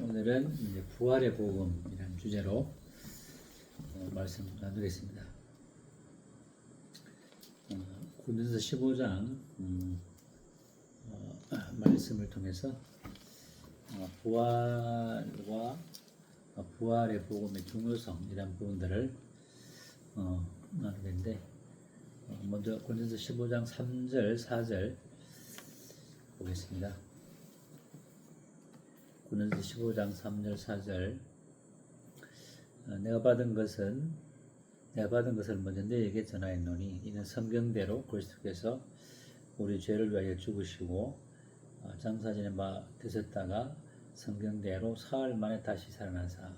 오늘은 이제 부활의 복음이라는 주제로 말씀 나누겠습니다. 고린도서 15장 말씀을 통해서 부활과 부활의 복음의 중요성 이런 부분들을 나누겠는데 먼저 고린도서 15장 3절 4절 보겠습니다. 고린도서 15장 3절 4절 내가 받은 것을 먼저 너희에게 전하였노니 이는 성경대로 그리스도께서 우리 죄를 위하여 죽으시고 장사지낸 바 되셨다가 성경대로 사흘 만에 다시 살아나사.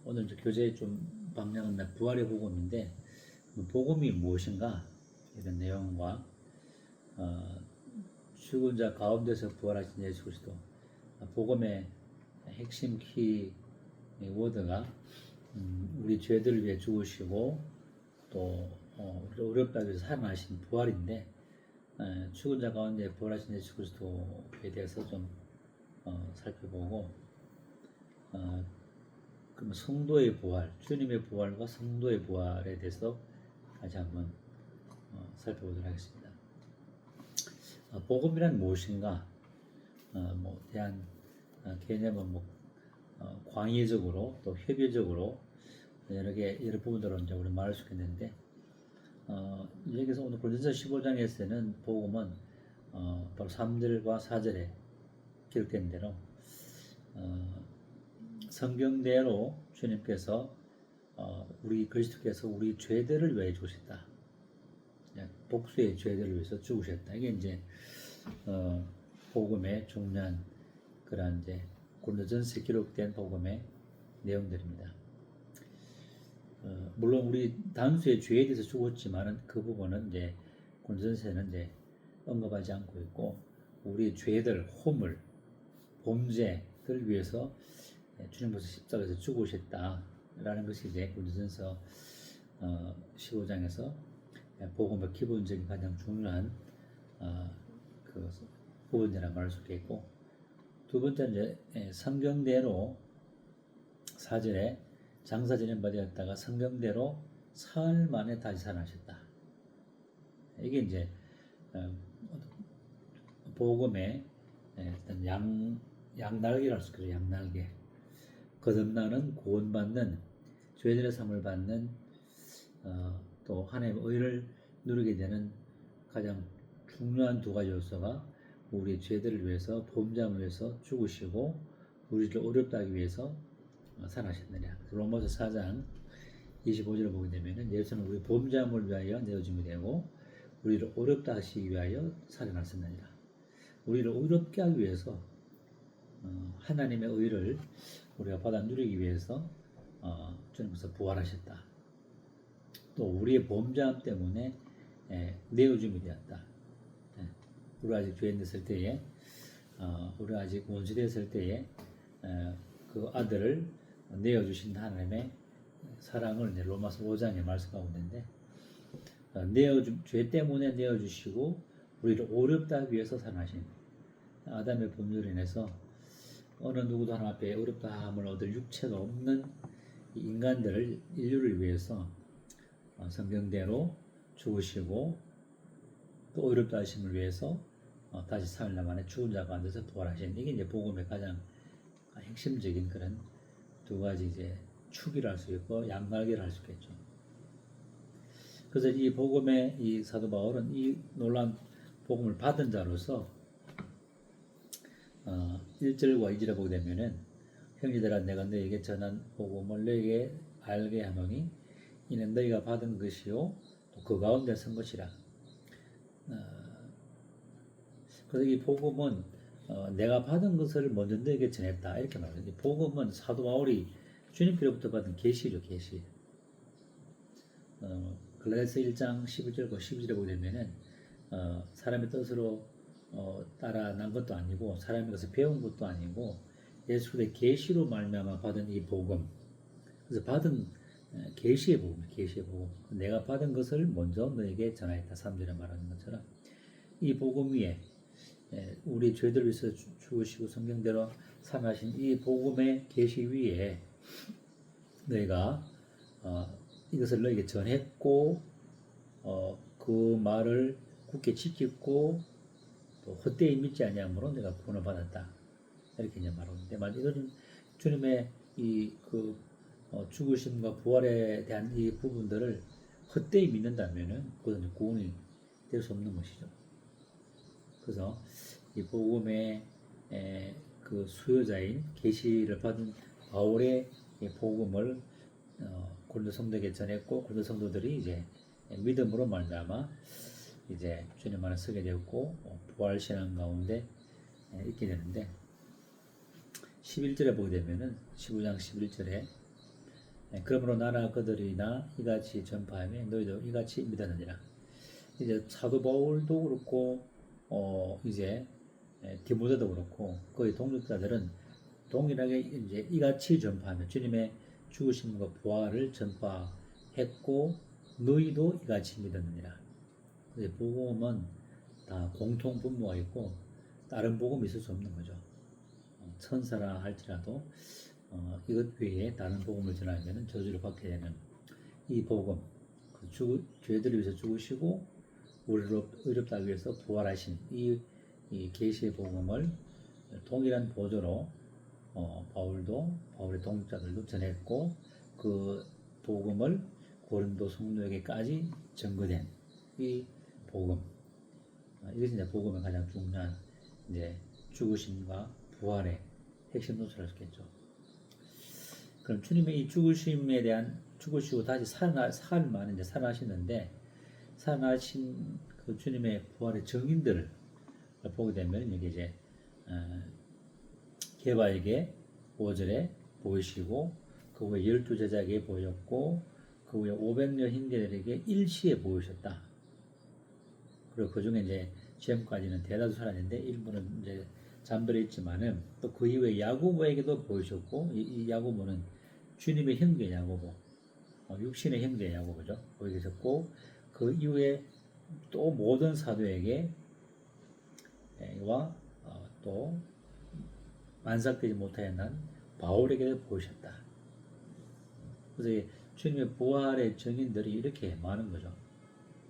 오늘 교재의 좀 방향은 부활의 복음인데 복음이 무엇인가 이런 내용과 죽은 자 가운데서 부활하신 예수 그리스도 복음의 핵심 키 워드가 우리 죄들을 위해 죽으시고 또 어렵다고 해서 살아나신 부활인데 죽은 자 가운데 부활하신 예수 그리스도에 대해서 좀 살펴보고 그럼 성도의 부활, 주님의 부활과 성도의 부활에 대해서 다시 한번 살펴보도록 하겠습니다. 복음이란 무엇인가? 대한 개념은 광의적으로 또 회비적으로 여러 부분들로 이제 우리 말할 수 있겠는데 여기서 오늘 고린도서 15장에서는 복음은 바로 3절과 4절에 기록된 대로 성경대로 주님께서 우리 그리스도께서 우리 죄들을 위해 죽으셨다. 복수의 죄들을 위해서 죽으셨다. 이게 이제 복음의 중요한 그러한 이제 고린도전서에 기록된 복음의 내용들입니다. 물론 우리 단수의 죄에 대해서 죽었지만은 그 부분은 이제 고린도전서에는 이제 언급하지 않고 있고 우리 죄들, 허물, 범죄들 위해서 주님께서 십자가에서 죽으셨다라는 것이 이제 고린도전서 15장에서 복음의 기본적인 가장 중요한 그 부분이라고 말할 수 있겠고 두 번째는 이제 성경대로 4절에 장사지낸 바 되었다가 성경대로 사흘 만에 다시 살아나셨다. 이게 이제 복음의 양날개라고 할 수 있어요. 양날개. 거듭나는 구원받는 죄들의 삶을 받는 또 하나님의 의를 누리게 되는 가장 중요한 두 가지 요소가 우리 죄들을 위해서 범죄함을 위해서 죽으시고 우리를 어렵다 하기 위해서 살아나셨느냐. 로마서 4장 25절을 보게 되면은 예수는 우리 범죄함을 위하여 내어줌이 되고 우리를 어렵다 하시기 위하여 살아나셨느니라. 우리를 어렵게 하기 위해서 하나님의 의를 우리가 받아 누리기 위해서 주님께서 부활하셨다. 또 우리의 범죄함 때문에 내어줌이 되었다. 우리가 아직 죄인 됐을 때에 우리가 아직 원수됐을 때에 그 아들을 내어주신 하나님의 사랑을 이제 로마서 5장에 말씀하고 있는데 죄 때문에 내어주시고 우리를 어렵다 하기 위해서 살아나신 아담의 범죄로 인해서 어느 누구도 하나님 앞에 어렵다함을 얻을 육체가 없는 인류를 위해서 성경대로 죽으시고 또 어렵다 하심을 위해서 다시 사흘 만에 죽은 자 가운데서 부활하신 이게 이제 복음의 가장 핵심적인 그런 두 가지 이제 축이라 할 수 있고 양날개를 할 수 있겠죠. 그래서 이 복음의 이 사도 바울은 이 놀라운 복음을 받은 자로서 1절과 2절에 보게 되면은 형제들아 내가 너에게 전한 복음을 너에게 알게 하노니 이는 너희가 받은 것이요 또 그 가운데 선 것이라. 그래서 이 복음은 내가 받은 것을 먼저 너에게 전했다 이렇게 말합니다. 복음은 사도 바울이 주님께로부터 받은 계시죠. 계시. 갈라디아서 1장 11절과 12절에 보게 되면은 사람의 뜻으로 따라 난 것도 아니고 사람의 것을 배운 것도 아니고 예수 그리스도의 계시로 말미암아 받은 이 복음. 그래서 받은 계시의 복음, 계시의 복음. 내가 받은 것을 먼저 너에게 전하였다. 3절에 말하는 것처럼 이 복음 위에 우리 죄들 위해서 죽으시고 성경대로 살아나신 이 복음의 계시 위에 너희가 이것을 너희에게 전했고 그 말을 굳게 지켰고 또 헛되이 믿지 아니함으로 내가 구원을 받았다. 이렇게 이제 말하는데, 만약 이런 주님의 죽으심과 부활에 대한 이 부분들을 헛되이 믿는다면은 그것은 구원이 될 수 없는 것이죠. 그래서 이 복음의 그 수요자인 계시를 받은 바울의 이 복음을 고린도 성도에게 전했고, 고린도 성도들이 이제 믿음으로 말미암아 이제 주님 안에 서게 되었고 부활 신앙 가운데 있게 되는데, 11절에 보게 되면은 15장 11절에 그러므로 나나 그들이나 이같이 전파하며 너희도 이같이 믿었느니라. 이제 사도 바울도 그렇고 이제 디모데도 그렇고 거의 동역자들은 동일하게 이제 이같이 전파하며 주님의 죽으심과 부활을 전파했고 너희도 이같이 믿었느니라. 복음은 다 공통 분모가 있고 다른 복음이 있을 수 없는 거죠. 천사라 할지라도 이것 외에 다른 복음을 전하면 저주를 받게 되는 이 복음, 죄들을 위해서 죽으시고 우리를 의롭다 하기 위해서 부활하신 이 계시의 복음을 동일한 보조로 바울의 동역자들도 전했고 그 복음을 고린도 성도에게까지 전거된 이 복음, 이것이 이제 복음의 가장 중요한 이제 죽으심과 부활의 핵심 노트를 할 수 있겠죠. 그럼 주님의 이 죽으심에 대한 죽으시고 다시 살만 이제 살아나시는데, 살아나신 그 주님의 부활의 증인들을 보게 되면 여기 이제 게바에게 5절에 보이시고 그 후에 12제자에게 보였고 그 후에 500여 형제들에게 일시에 보이셨다. 그리고 그 중에 이제 지금까지는 대다수 살았는데 일부는 이제 잠들어 있지만은 또 그 이후에 야고보에게도 보이셨고 이 야고보는 주님의 형제 야고보, 육신의 형제 야고보죠. 보이 계셨고 그 이후에 또 모든 사도에게 또 만삭되지 못하였는 바울에게도 보이셨다. 그래서 주님의 부활의 증인들이 이렇게 많은 거죠.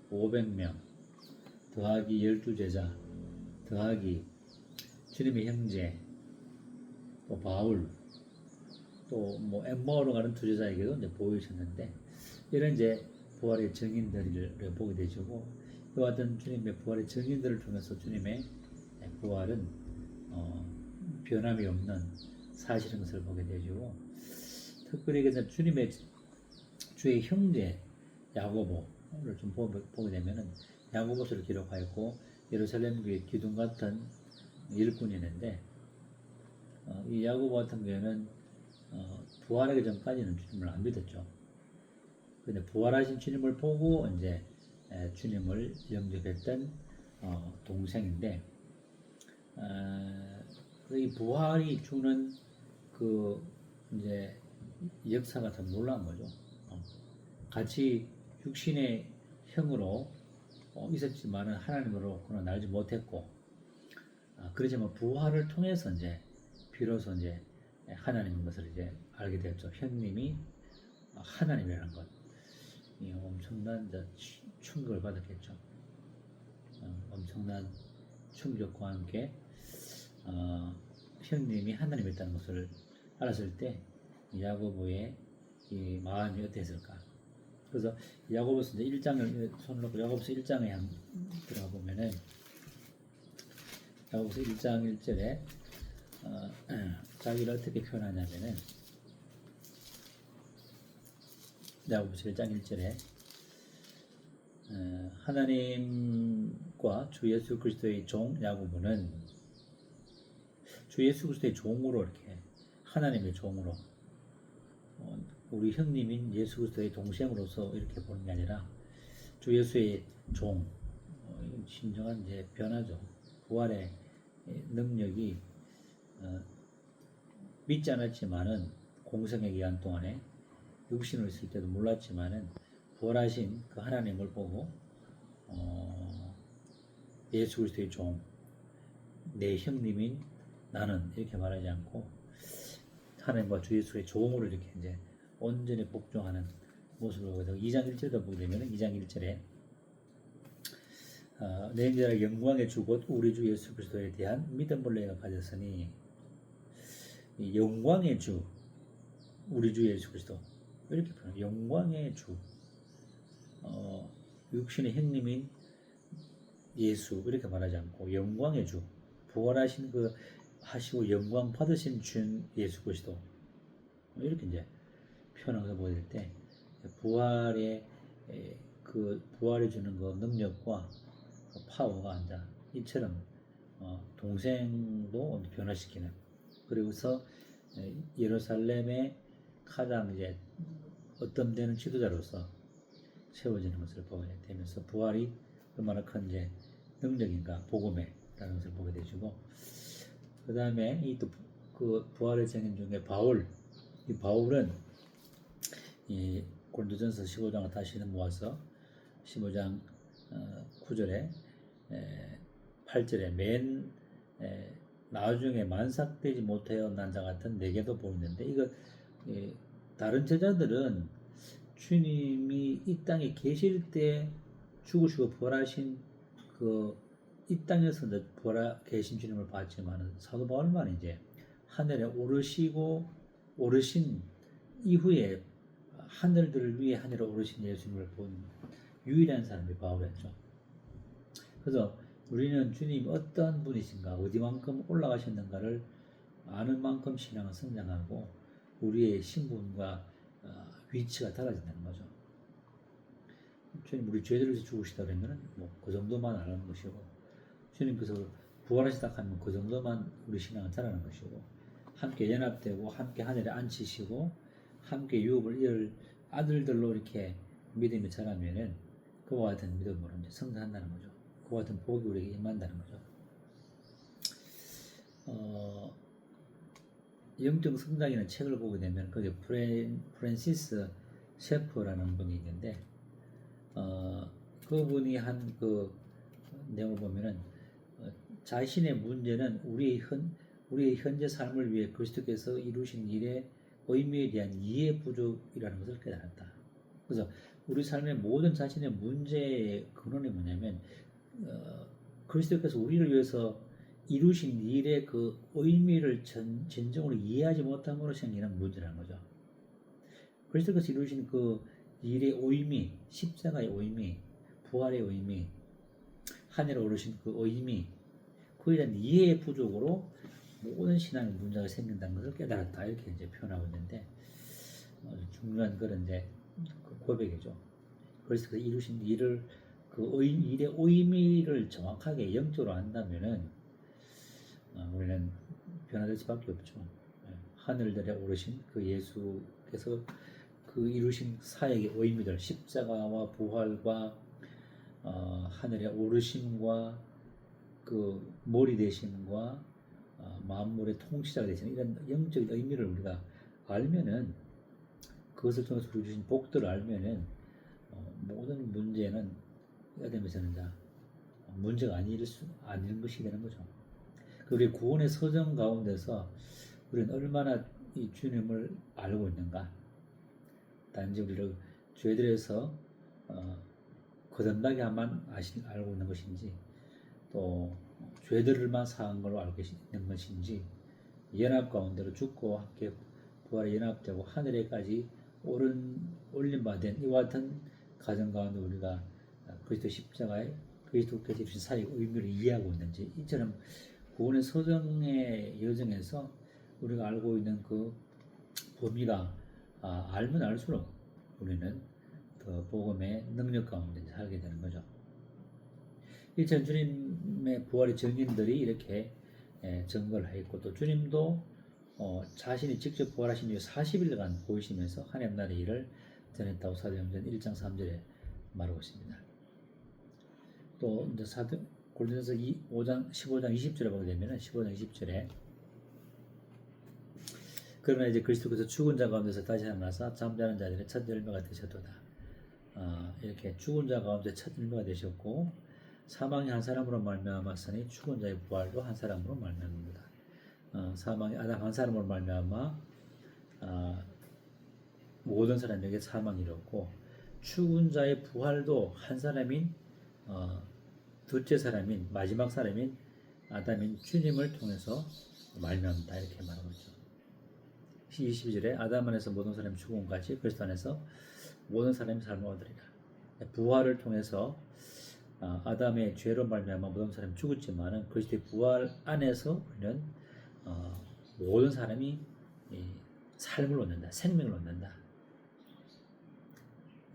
500명 더하기 12제자 더하기 주님의 형제 또 바울 또 뭐 엠마오로 가는 두 제자에게도 이제 보이셨는데, 이런 이제 부활의 증인들을 보게 되시고 이와 같은 주님의 부활의 증인들을 통해서 주님의 부활은 변함이 없는 사실인 것을 보게 되시고, 특별히 그래서 주님의 주의 형제 야고보를 좀 보게 되면은 야고보서를 기록하였고 예루살렘 교회 기둥 같은 일꾼이 있는데 이 야고보 같은 경우에는 부활하기 전까지는 주님을 안 믿었죠. 근데 부활하신 주님을 보고 이제 주님을 영접했던 동생인데, 이 부활이 주는 그 이제 역사가 참 놀라운 거죠. 같이 육신의 형으로 있었지만은 하나님으로 그는 알지 못했고, 그렇지만 부활을 통해서 이제 비로소 이제 하나님인 것을 이제 알게 되었죠. 형님이 하나님이라는 것, 이 엄청난 충격을 받았겠죠. 엄청난 충격과 함께 형님이 하나님이었다는 것을 알았을 때 야고보의 이 마음이 어땠을까? 그래서 야고보서 이제 1장을 손을 놓고 야고보서 1장에 들어가 보면은 야고보서 1장 1절에 자기를 어떻게 표현하냐면은 야고보서 1장 1절에 하나님과 주 예수 그리스도의 종 야고보는 주 예수 그리스도의 종으로 이렇게 하나님의 종으로 우리 형님인 예수 그리스도의 동생으로서 이렇게 보는 게 아니라 주 예수의 종, 진정한 이제 변화죠. 부활의 능력이 믿지 않았지만은 공생의 기간 동안에 육신으로 있을 때도 몰랐지만은 부활하신 그 하나님을 보고 예수 그리스도의 종, 내 형님인 나는 이렇게 말하지 않고 하나님과 주 예수의 종으로 이렇게 이제 온전히 복종하는 모습을 보게 되고 2장 1절도 보게 되면 2장 1절에 내 인자를 영광의 주 곧 우리 주 예수 그리스도에 대한 믿음을 내가 가졌으니 이 영광의 주 우리 주 예수 그리스도 이렇게 표현해요. 영광의 주 육신의 형님인 예수 이렇게 말하지 않고 영광의 주 부활하신 그 하시고 영광 받으신 주 예수 그리스도 이렇게 이제 표현해서 보일 때 부활의 그 부활해 주는 그 능력과 그 파워가 앉아 이처럼 동생도 변화시키는 그리고서 예루살렘의 가장 이제 어떤 되는 지도자로서 세워지는 것을 보게 되면서 부활이 얼마나 큰 이제 능력인가 복음에라는 것을 보게 되시고 그 다음에 이 또 그 부활의 증인 중에 이 바울은 이 고린도전서 15장을 다시 모아서 15장 9절에 8절에 맨 나중에 만삭되지 못하여 난 자 같은 내게도 보이는데 이거 다른 제자들은 주님이 이 땅에 계실 때 죽으시고 부활하신 그 이 땅에서 계신 주님을 봤지만은 사도 바울만 이제 하늘에 오르신 이후에 하늘들을 위해 하늘에 오르신 예수님을 본 유일한 사람이 바울이었죠. 그래서 우리는 주님이 어떤 분이신가 어디만큼 올라가셨는가를 아는 만큼 신앙은 성장하고 우리의 신분과 위치가 달라진다는 거죠. 주님 우리 죄들을 위해서 죽으시다 그러면 그 정도만 아는 것이고 주님께서 부활하시다 하면 그 정도만 우리 신앙은 자라는 것이고 함께 연합되고 함께 하늘에 앉히시고 함께 유업을 이을 아들들로 이렇게 믿음이 자라면은 그와 같은 믿음으로 이제 성장한다는 거죠. 그와 같은 복이 우리에게 임한다는 거죠. 영적 성장이라는 책을 보게 되면 거기 프랜시스 셰퍼라는 분이 있는데 그분이 한 그 내용을 보면은 자신의 문제는 우리의 현재 삶을 위해 그리스도께서 이루신 일의 의미에 대한 이해 부족이라는 것을 깨달았다. 그래서 우리 삶의 모든 자신의 문제의 근원이 뭐냐면 그리스도께서 우리를 위해서 이루신 일의 그 의미를 진정으로 이해하지 못함으로 생기는 문제라는 거죠. 그리스도께서 이루신 그 일의 의미, 십자가의 의미, 부활의 의미, 하늘에 오르신 그 의미, 그에 대한 이해의 부족으로 모든 신앙의 문제가 생긴다는 것을 깨달았다. 이렇게 이제 표현하고 있는데 중요한 그런 이제 그 고백이죠. 그리스도께서 이루신 일을 일의 의미를 정확하게 영적으로 안다면은 우리는 변화될 수밖에 없죠. 하늘들에 오르신 그 예수께서 그 이루신 사역의 의미들, 십자가와 부활과 하늘에 오르심과 그 머리 되심과 만물의 통치자가 되시는 이런 영적인 의미를 우리가 알면은 그것을 통해서 우리 주신 복들을 알면은 모든 문제는 에덴에서는 문제가 아닌 것이 되는 거죠. 우리 구원의 서정 가운데서 우리는 얼마나 이 주님을 알고 있는가? 단지 우리를 죄들에서 거듭나게만 알고 있는 것인지 또 죄들만 사한 걸로 알고 있는 것인지 연합 가운데로 죽고 함께 부활에 연합되고 하늘에까지 올림 받은 이와 같은 가정 가운데 우리가 그리스도 십자가에 그리스도께서 주신 사역의 의미를 이해하고 있는지 이처럼 구원의 서정의 여정에서 우리가 알고 있는 그 범위가 알면 알수록 우리는 그 복음의 능력 가운데 살게 되는 거죠. 이처럼 주님의 부활의 증인들이 이렇게 증거를 하였고 또 주님도 자신이 직접 부활하신 뒤에 40일간 보이시면서 하나님 나라의 일을 전했다고 사도행전 1장 3절에 말하고 있습니다. 또 이제 고린도전서 15장 20절에 보게 되면 15장 20절에 그러나 이제 그리스도께서 죽은 자 가운데서 다시 살아나사 잠자는 자들의 첫 열매가 되셨도다. 이렇게 죽은 자 가운데 첫 열매가 되셨고 사망이 한 사람으로 말미암았으니 죽은 자의 부활도 한 사람으로 말미암습니다. 사망이 아담 한 사람으로 말미암아 모든 사람에게 사망이 이르렀고 죽은 자의 부활도 한 사람인 둘째 사람인 마지막 사람인 아담인 주님을 통해서 말미암다 이렇게 말하고 있죠. 22절에 아담 안에서 모든 사람이 죽은 같이 그리스도 안에서 모든 사람이 삶을 얻으리라. 부활을 통해서 아담의 죄로 말미암아 모든 사람이 죽었지만은 그리스도의 부활 안에서 우리는 모든 사람이 삶을 얻는다, 생명을 얻는다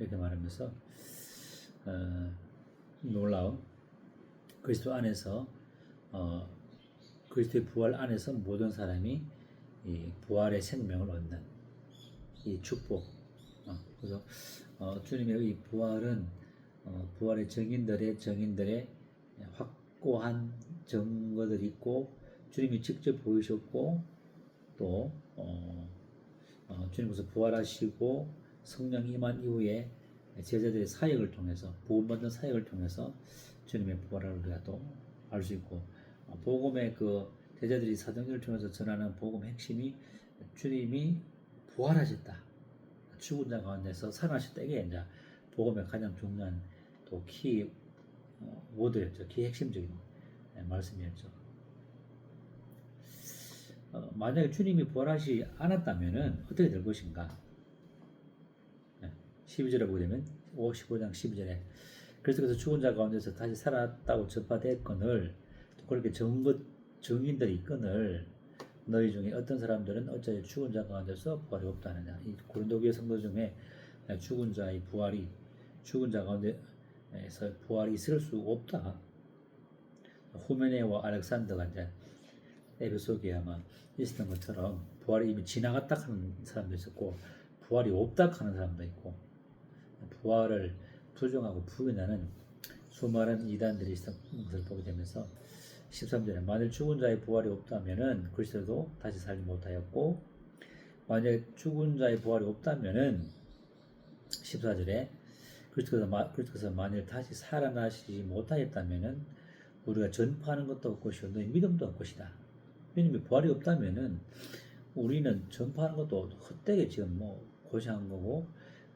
이렇게 말하면서 놀라운 그리스도 안에서 그리스도의 부활 안에서 모든 사람이 이 부활의 생명을 얻는 이 축복. 그래서 주님의 이 부활은 부활의 증인들의 확고한 증거들이 있고 주님이 직접 보이셨고 또 주님께서 부활하시고 성령 임한 이후에 제자들의 사역을 통해서 보험받는 사역을 통해서 주님의 부활을 우리가 또 알 수 있고 복음의 그 제자들이 사도행전을 통해서 전하는 복음의 핵심이 주님이 부활하셨다, 죽은 자 가운데서 살아나셨다. 이게 이제 복음의 가장 중요한 또 키 워드였죠. 키 핵심적인 말씀이었죠. 만약에 주님이 부활하시 않았다면은 어떻게 될 것인가? 12절에 보게 되면 15장 12절에 그래서 죽은 자 가운데서 다시 살았다고 전파됐거늘 또 그렇게 증인들이 있거늘 너희 중에 어떤 사람들은 어찌하여 죽은 자 가운데서 부활이 없다 하느냐. 이 고린도교회 성도 중에 죽은 자의 부활이 죽은 자 가운데서 부활이 있을 수 없다. 후메네와 알렉산더가 이제 에베소교에 아마 있었던 것처럼 부활이 이미 지나갔다 하는 사람도 있었고 부활이 없다 하는 사람도 있고 부활을 부정하고 부인하는 수많은 이단들이 있었던 것을 보게 되면서 13절에 만일 죽은 자의 부활이 없다면은 그리스도도 다시 살지 못하였고 만약 죽은 자의 부활이 없다면은 14절에 그리스도께서 만일 다시 살아나시지 못하였다면은 우리가 전파하는 것도 없고시오 너희 믿음도 없고시다. 왜냐면 부활이 없다면은 우리는 전파하는 것도 헛되게 지금 고생한 거고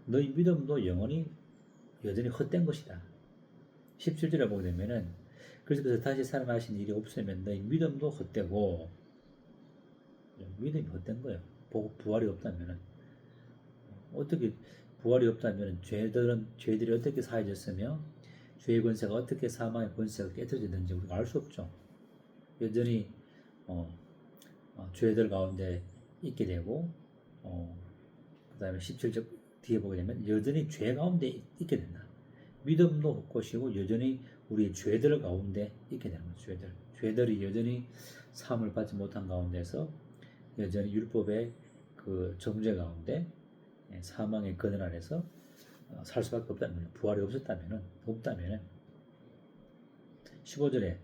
너희 믿음도 여전히 헛된 것이다. 17절에 보게 되면은 그래서 다시 살아나신 일이 없으면 너희 믿음도 헛되고 믿음이 헛된 거예요. 부활이 없다면은 어떻게 부활이 없다면은 죄들이 어떻게 사해졌으며 죄의 권세가 어떻게 사망의 권세가 깨뜨려졌는지 우리가 알 수 없죠. 여전히 죄들 가운데 있게 되고 그 다음에 17절 뒤에 보게 되면 여전히 죄 가운데 있게 된다. 믿음도 헛것이고 여전히 우리의 죄들 가운데 있게 되는 거죠. 죄들이 여전히 사함을 받지 못한 가운데서 여전히 율법의 그 정죄 가운데 사망의 근원 아래서 살 수밖에 없다면 부활이 없다면은 15절에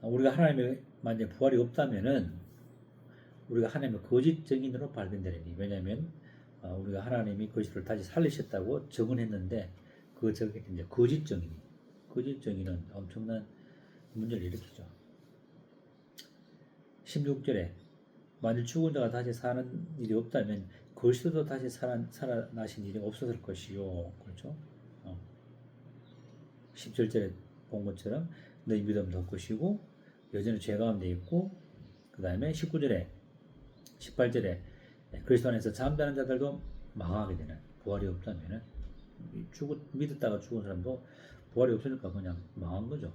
우리가 하나님의 만약 부활이 없다면은 우리가 하나님의 거짓 증인으로 발견되리니 왜냐하면 우리가 하나님이 그리스도를 다시 살리셨다고 증언했는데 그 이제 거짓 증인은 엄청난 문제를 일으키죠. 16절에 만일 죽은 자가 다시 사는 일이 없다면 그리스도도 다시 살아나신 일이 없었을 것이요. 그렇죠? 17절에 본 것처럼 너희 믿음도 없으시고 여전히 죄 가운데 있고 그 다음에 19절에 18절에 그리스도 안에서 잠자는 자들도 망하게 되는 부활이 없다면은 믿었다가 죽은 사람도 부활이 없으니까 그냥 망한 거죠.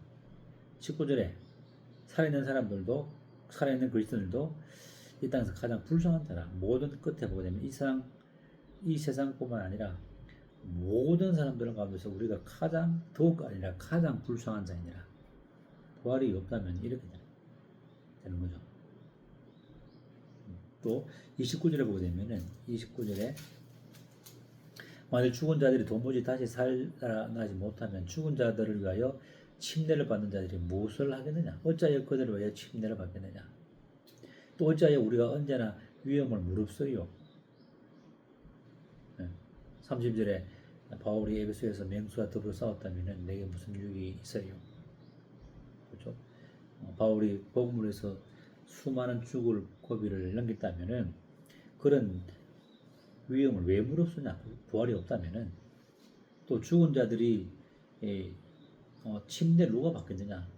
19절에 살아있는 그리스도인들도 이 땅에서 가장 불쌍한 자라. 모든 끝에 보게 되면 이 세상뿐만 아니라 모든 사람들 가운데서 우리가 더욱 아니라 가장 불쌍한 자이니라. 부활이 없다면 이렇게 되는 거죠. 또 29절에 보게 되면은 29절에 만일 죽은 자들이 도무지 다시 살아나지 못하면 죽은 자들을 위하여 침례를 받는 자들이 무엇을 하겠느냐? 어찌하여 그들을 위하여 침례를 받겠느냐? 또 어찌하여 우리가 언제나 위험을 무릅쓰요? 30절에 바울이 에베소에서 맹수와 더불어 싸웠다면은 내게 무슨 유익이 있어요? 그렇죠? 바울이 복음을 위해서 수많은 죽을 고비를 넘겼다면은 그런 위험을 왜 무릅쓰냐? 부활이 없다면은 또 죽은 자들이 침례 누가 받겠느냐?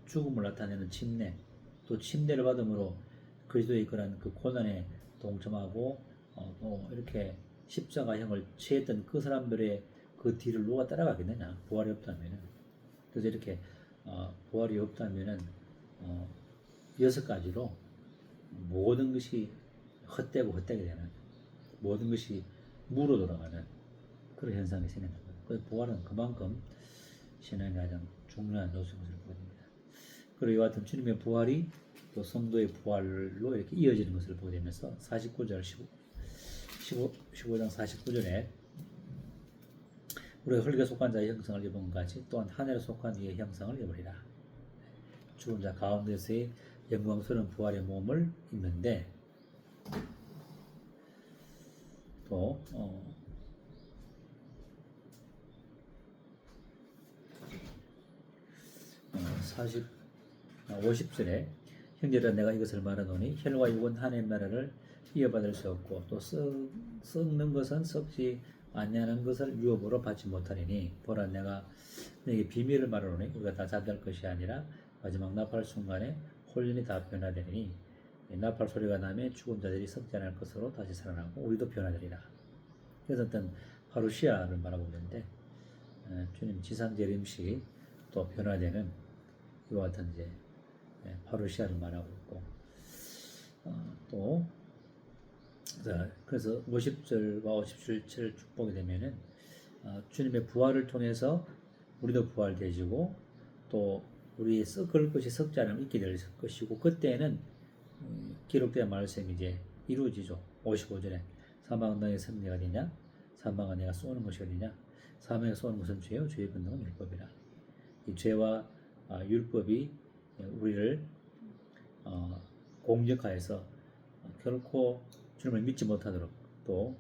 죽음을 나타내는 침례, 또 침례를 받음으로 그리스도의 그런 그 고난에 동참하고 또 이렇게 십자가형을 취했던 그 사람들의 그 뒤를 누가 따라가겠느냐? 부활이 없다면은. 그래서 이렇게 부활이 없다면은 6가지로 모든 것이 헛되고 헛되게 되는, 모든 것이 무로 돌아가는 그런 현상이 생긴다. 그래서 부활은 그만큼 신앙의 가장 중요한 요소인 것을 보게 됩니다. 그리고 이와 같은 주님의 부활이 또 성도의 부활로 이렇게 이어지는 것을 보게 되면서 49절 15장 49절에 우리가 흙에 속한 자의 형상을 입은 것 같이 또한 하늘에 속한 이의 형상을 입으리라. 죽은 자 가운데서의 영광스러운 부활의 몸을 입는데 또 50절에 형제들아 내가 이것을 말하노니 혈과 육은 하나님 나라를 이어받을 수 없고 또 썩는 것은 썩지 아니하는 것을 유업으로 받지 못하리니 보라 내가 너에게 비밀을 말하노니 우리가 다 잠잘 것이 아니라 마지막 나팔 순간에 홀연히 다 변화되리니 나팔 소리가 나면 죽은 자들이 썩지 않을 것으로 다시 살아나고 우리도 변화되리라. 그래서 어떤 파루시아를 말하고 있는데 주님 지상재림시 또 변화되는 이와 같은 이제 파루시아를 말하고 있고 또 그래서 50절과 57절을 쭉 보게 되면은 주님의 부활을 통해서 우리도 부활되지고 또 우리 썩을 것이 썩지 않으면 있게 될 것이고 그때는 기록된 말씀이 이제 이루어지죠. 55절에 사망은 너의 승리가 되냐? 사망은 내가 쏘는 것이 어디냐? 사망에 쏘는 것은 죄요 죄의 근원은 율법이라. 이 죄와 율법이 우리를 공격하여서 결코 주님을 믿지 못하도록 또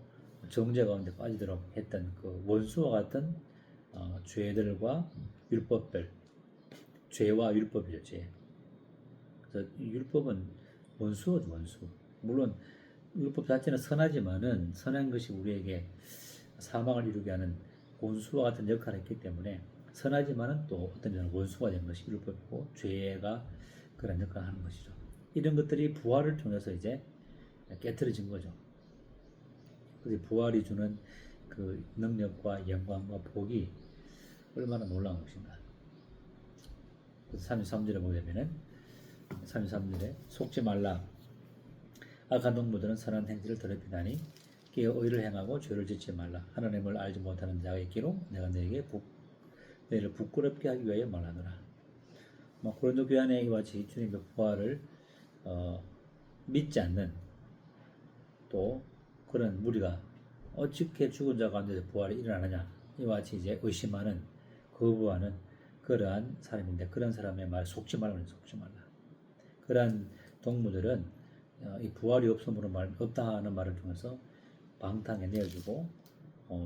정죄 가운데 빠지도록 했던 그 원수와 같은 죄들과 율법들, 죄와 율법이죠. 죄. 그래서 율법은 원수죠, 원수. 물론 율법 자체는 선하지만은 선한 것이 우리에게 사망을 이루게 하는 원수와 같은 역할을 했기 때문에 선하지만은 또 어떤 면은 원수가 된 것이 율법이고 죄가 그런 역할을 하는 것이죠. 이런 것들이 부활을 통해서 이제 깨트려진 거죠. 그래서 부활이 주는 그 능력과 영광과 복이 얼마나 놀라운 것인가. 그래서 33절에 보면은 33절에 속지 말라. 악한 동무들은 선한 행실을 더럽히다니 깨어 의를 행하고 죄를 짓지 말라. 하나님을 알지 못하는 자가 있기로 내가 너희를 부끄럽게 하기 위하여 말하노라. 고린도 교회 안에 이와 같이 주님의 부활을 믿지 않는 또 그런 무리가 어떻게 죽은 자 가운데서 부활이 일어나느냐 이와 같이 이제 의심하는 거부하는 그러한 사람인데 그런 사람의 말에 속지 말라. 그러한 동무들은 이 부활이 없음으로 없다 하는 말을 통해서 방탕에 내어주고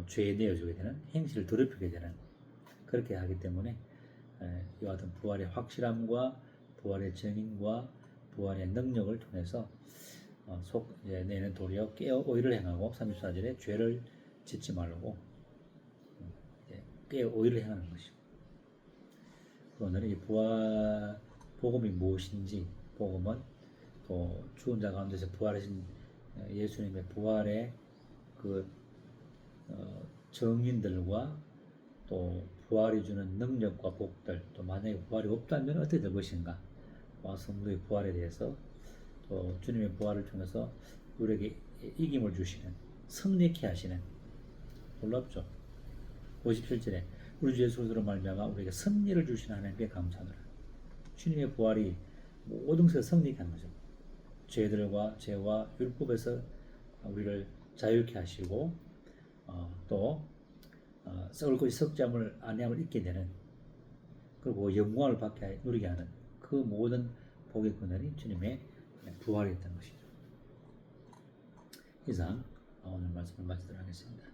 죄에 내어주게 되는 행실을 더럽히게 되는 그렇게 하기 때문에 이와 같은 부활의 확실함과 부활의 증인과 부활의 능력을 통해서 내는 도리어 깨어 의를 행하고 34절에 죄를 짓지 말고 깨어 의를 행하는 것이고 오늘은 이 부활 복음이 무엇인지 복음은 또 죽은 자 가운데서 부활하신 예수님의 부활의 그 정인들과 또 부활이 주는 능력과 복들 또 만약에 부활이 없다면 어떻게 될 것인가 성도의 부활에 대해서 또 주님의 부활을 통해서 우리에게 이김을 주시는 승리케 하시는 놀랍죠. 57절에 우리 주 예수 그리스도로 말미암아 우리에게 승리를 주시는 하나님께 감사하노라. 주님의 부활이 모든 것을 승리케 하는 거죠. 죄와 율법에서 우리를 자유케 하시고 또 썩을 것이 썩지 아니함을 잊게 되는 그리고 영광을 받게 누리게 하는 그 모든 복의 근원이 주님의 부활이었던 것이죠. 이상 오늘 말씀을 마치도록 하겠습니다.